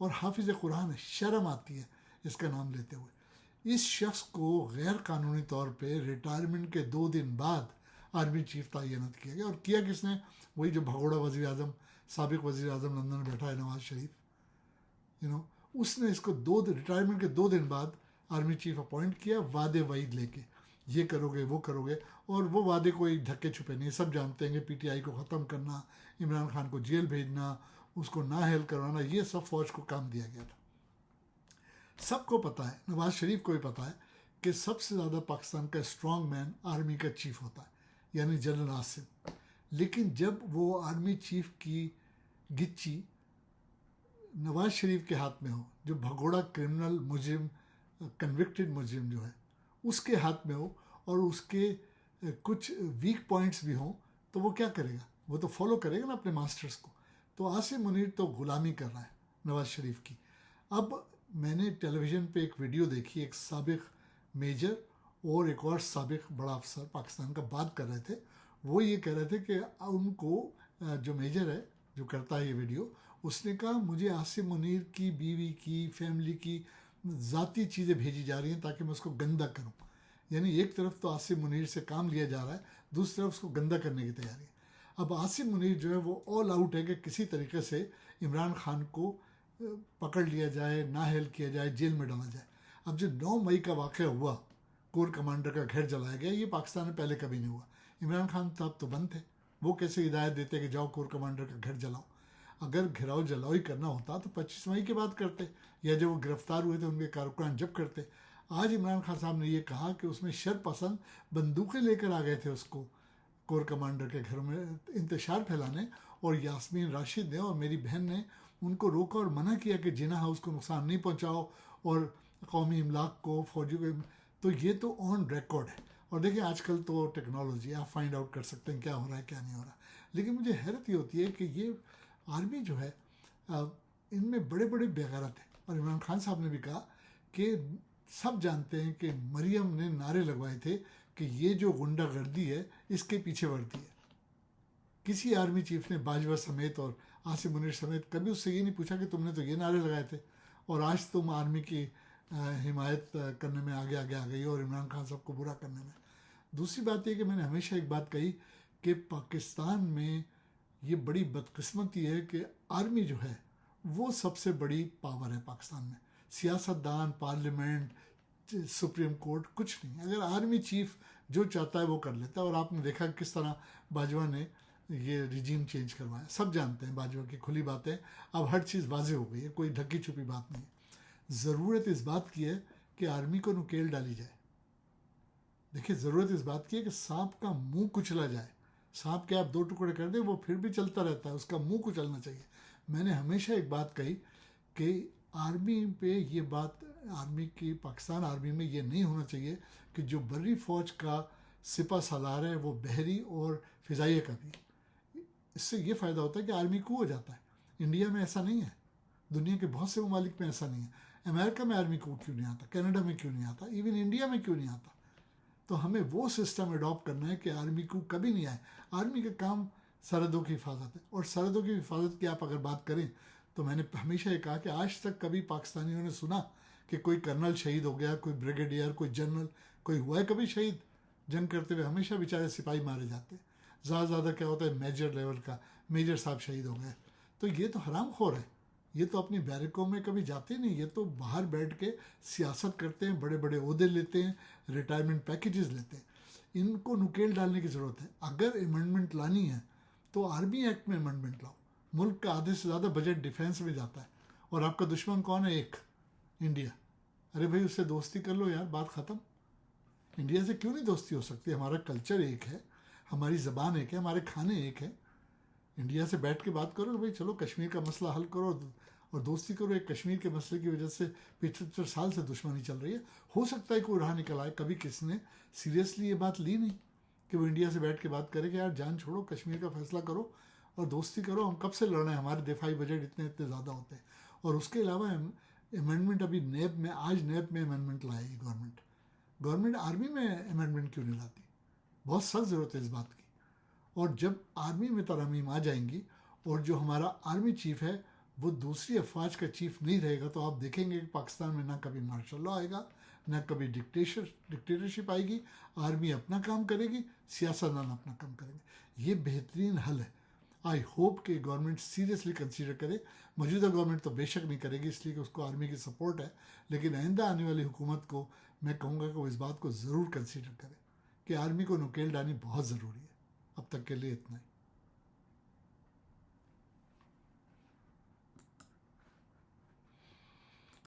اور حافظ قرآن ہے, شرم آتی ہے اس کا نام لیتے ہوئے. اس شخص کو غیر قانونی طور پہ ریٹائرمنٹ کے 2 دن بعد آرمی چیف تعینت کیا گیا. اور کیا کس نے؟ وہی جو بھگوڑا وزیر اعظم, سابق وزیر اعظم لندن میں بیٹھا ہے, نواز شریف. اس نے اس کو ریٹائرمنٹ کے 2 دن بعد آرمی چیف اپوائنٹ کیا, وعدے وعید لے کے, یہ کرو گے وہ کرو گے. اور وہ وعدے کوئی ڈھکے چھپے نہیں, سب جانتے ہیں کہ پی ٹی آئی کو ختم کرنا, عمران خان کو جیل بھیجنا, اس کو نااہل کروانا, یہ سب فوج کو کام دیا گیا تھا. سب کو پتہ ہے, نواز شریف کو بھی پتہ ہے کہ سب سے زیادہ پاکستان کا اسٹرانگ مین آرمی کا چیف ہوتا ہے, یعنی جنرل عاصم. لیکن جب وہ آرمی چیف کی گچی نواز شریف کے ہاتھ میں ہو, جو بھگوڑا کرمنل مجرم, کنوکٹڈ مجرم جو ہے, اس کے ہاتھ میں ہو, اور اس کے کچھ ویک پوائنٹس بھی ہوں, تو وہ کیا کرے گا؟ وہ تو فالو کرے گا نا اپنے ماسٹرز کو. تو عاصم منیر تو غلامی کر رہا ہے نواز شریف کی. اب میں نے ٹیلی ویژن پہ ایک ویڈیو دیکھی, ایک سابق میجر اور ایک اور سابق بڑا افسر پاکستان کا بات کر رہے تھے. وہ یہ کہہ رہے تھے کہ ان کو, جو میجر ہے جو کرتا ہے یہ ویڈیو, اس نے کہا مجھے عاصم منیر کی بیوی کی, فیملی کی ذاتی چیزیں بھیجی جا رہی ہیں تاکہ میں اس کو گندہ کروں. یعنی ایک طرف تو عاصم منیر سے کام لیا جا رہا ہے, دوسری طرف اس کو گندہ کرنے کی تیاری ہے. اب عاصم منیر جو ہے وہ آل آؤٹ ہے کہ کسی طریقے سے عمران خان کو پکڑ لیا جائے, نااہل کیا جائے, جیل میں ڈالا جائے. اب جو 9 مئی کا واقعہ ہوا, کور کمانڈر کا گھر جلایا گیا, یہ پاکستان میں پہلے کبھی نہیں ہوا. عمران خان صاحب تو بند تھے, وہ کیسے ہدایت دیتے کہ جاؤ کور کمانڈر کا گھر جلاؤ؟ اگر گھراؤ جلاؤ ہی کرنا ہوتا تو 25 مئی کے بعد کرتے, یا جب وہ گرفتار ہوئے تھے ان کے کارکن جب کرتے. آج عمران خان صاحب نے یہ کہا کہ اس میں شر پسند بندوقیں لے کر آ گئے تھے اس کو کور کمانڈر کے گھر میں انتشار پھیلانے, اور یاسمین راشد نے اور میری بہن نے ان کو روکا اور منع کیا کہ جناح ہاؤس کو نقصان نہیں پہنچاؤ اور قومی املاک کو, فوجیوں کو. تو یہ تو آن ریکارڈ ہے. اور دیکھیں آج کل تو ٹیکنالوجی, آپ فائنڈ آؤٹ کر سکتے ہیں کیا ہو رہا ہے کیا نہیں ہو رہا. لیکن مجھے حیرت یہ ہوتی ہے کہ یہ آرمی جو ہے ان میں بڑے بڑے بےغیرت ہیں. اور عمران خان صاحب نے بھی کہا کہ سب جانتے ہیں کہ مریم نے نعرے لگوائے تھے کہ یہ جو غنڈہ گردی ہے اس کے پیچھے ورتی ہے. کسی آرمی چیف نے باجوہ سمیت اور عاصم منیر سمیت کبھی اس سے یہ نہیں پوچھا کہ تم نے تو یہ نعرے لگائے تھے, اور آج تم آرمی کی حمایت کرنے میں آگے آ گئی اور عمران خان صاحب کو برا کرنے میں. دوسری بات یہ کہ میں نے ہمیشہ ایک بات کہی کہ پاکستان میں یہ بڑی بدقسمتی ہے کہ آرمی جو ہے وہ سب سے بڑی پاور ہے پاکستان میں. سیاست دان, پارلیمنٹ, سپریم کورٹ کچھ نہیں. اگر آرمی چیف جو چاہتا ہے وہ کر لیتا ہے. اور آپ نے دیکھا کس طرح باجوہ نے یہ ریجیم چینج کروایا. سب جانتے ہیں باجوہ کی کھلی باتیں, اب ہر چیز واضح ہو گئی ہے, کوئی ڈھکی چھپی بات نہیں. ضرورت اس بات کی ہے کہ آرمی کو نکیل ڈالی جائے. دیکھیے ضرورت اس بات کی ہے کہ سانپ کا منہ کچلا جائے. سانپ کے آپ 2 ٹکڑے کر دیں وہ پھر بھی چلتا رہتا ہے, اس کا منہ کچلنا چاہیے. میں نے ہمیشہ ایک بات کہی کہ آرمی پہ یہ بات, آرمی کی پاکستان آرمی میں یہ نہیں ہونا چاہیے کہ جو بری فوج کا سپہ سالار ہے وہ بحری اور فضائیہ کا بھی. اس سے یہ فائدہ ہوتا ہے کہ آرمی کو ہو جاتا ہے. انڈیا میں ایسا نہیں ہے, دنیا کے بہت سے ممالک میں ایسا نہیں ہے. امریکہ میں آرمی کو کیوں نہیں آتا, کینیڈا میں کیوں نہیں آتا, ایون انڈیا میں کیوں نہیں آتا. تو ہمیں وہ سسٹم اڈاپٹ کرنا ہے کہ آرمی کو کبھی نہیں آئے. آرمی کا کام سرحدوں کی حفاظت ہے, اور سرحدوں کی حفاظت کی آپ اگر بات کریں تو میں نے ہمیشہ یہ کہا کہ آج تک کبھی پاکستانیوں نے سنا کہ کوئی کرنل شہید ہو گیا, کوئی بریگیڈیئر, کوئی جنرل, کوئی ہوا ہے کبھی شہید جنگ کرتے ہوئے؟ ہمیشہ بیچارے سپاہی مارے جاتے. زیادہ زیادہ کیا ہوتا ہے میجر لیول کا, میجر صاحب شہید ہو گئے. تو یہ تو حرام خور ہے, یہ تو اپنی بیرکوں میں کبھی جاتے نہیں, یہ تو باہر بیٹھ کے سیاست کرتے ہیں, بڑے بڑے عہدے لیتے ہیں, ریٹائرمنٹ پیکیجز لیتے ہیں. ان کو نکیل ڈالنے کی ضرورت ہے. اگر امینڈمنٹ لانی ہے تو آرمی ایکٹ میں امینڈمنٹ لاؤ. ملک کا آدھے سے زیادہ بجٹ ڈیفینس میں جاتا ہے, اور آپ کا دشمن کون ہے؟ ایک انڈیا. ارے بھائی اس سے دوستی کر لو یار, بات ختم. انڈیا سے کیوں نہیں دوستی ہو سکتی؟ ہمارا کلچر ایک ہے, ہماری زبان ایک ہے, ہمارے کھانے ایک ہیں. انڈیا سے بیٹھ کے بات کرو بھائی, چلو کشمیر کا مسئلہ حل کرو اور دوستی کرو. ایک کشمیر کے مسئلے کی وجہ سے 75 سال سے دشمنی چل رہی ہے. ہو سکتا ہے کوئی راہ نکل آئے. کبھی کسی نے سیریسلی یہ بات لی نہیں کہ وہ انڈیا سے بیٹھ کے بات کرے کہ یار جان چھوڑو, کشمیر کا فیصلہ کرو اور دوستی کرو. ہم کب سے لڑ رہے ہیں, ہمارے دفاعی بجٹ اتنے زیادہ ہوتے ہیں. اور اس کے علاوہ امینڈمنٹ ابھی نیب میں, آج نیب میں امینڈمنٹ لائے گی گورنمنٹ آرمی میں امینڈمنٹ کیوں نہیں لاتی؟ بہت سخت ضرورت ہے اس بات کی. اور جب آرمی میں ترامیم آ جائیں گی, اور جو ہمارا آرمی چیف ہے وہ دوسری افواج کا چیف نہیں رہے گا تو آپ دیکھیں گے کہ پاکستان میں نہ کبھی مارشل لا آئے گا، نہ کبھی ڈکٹیٹرشپ آئے گی، آرمی اپنا کام کرے گی، سیاستدان اپنا کام کریں گے۔ یہ بہترین حل ہے۔ آئی ہوپ کہ گورنمنٹ سیریسلی کنسیڈر کرے۔ موجودہ گورنمنٹ تو بے شک نہیں کرے گی اس لیے کہ اس کو آرمی کی سپورٹ ہے، لیکن آئندہ آنے والی حکومت کو میں کہوں گا کہ وہ اس بات کو ضرور کنسیڈر کرے کہ آرمی کو نکیل ڈالنی بہت ضروری ہے۔ اب تک کے لیے اتنا ہی۔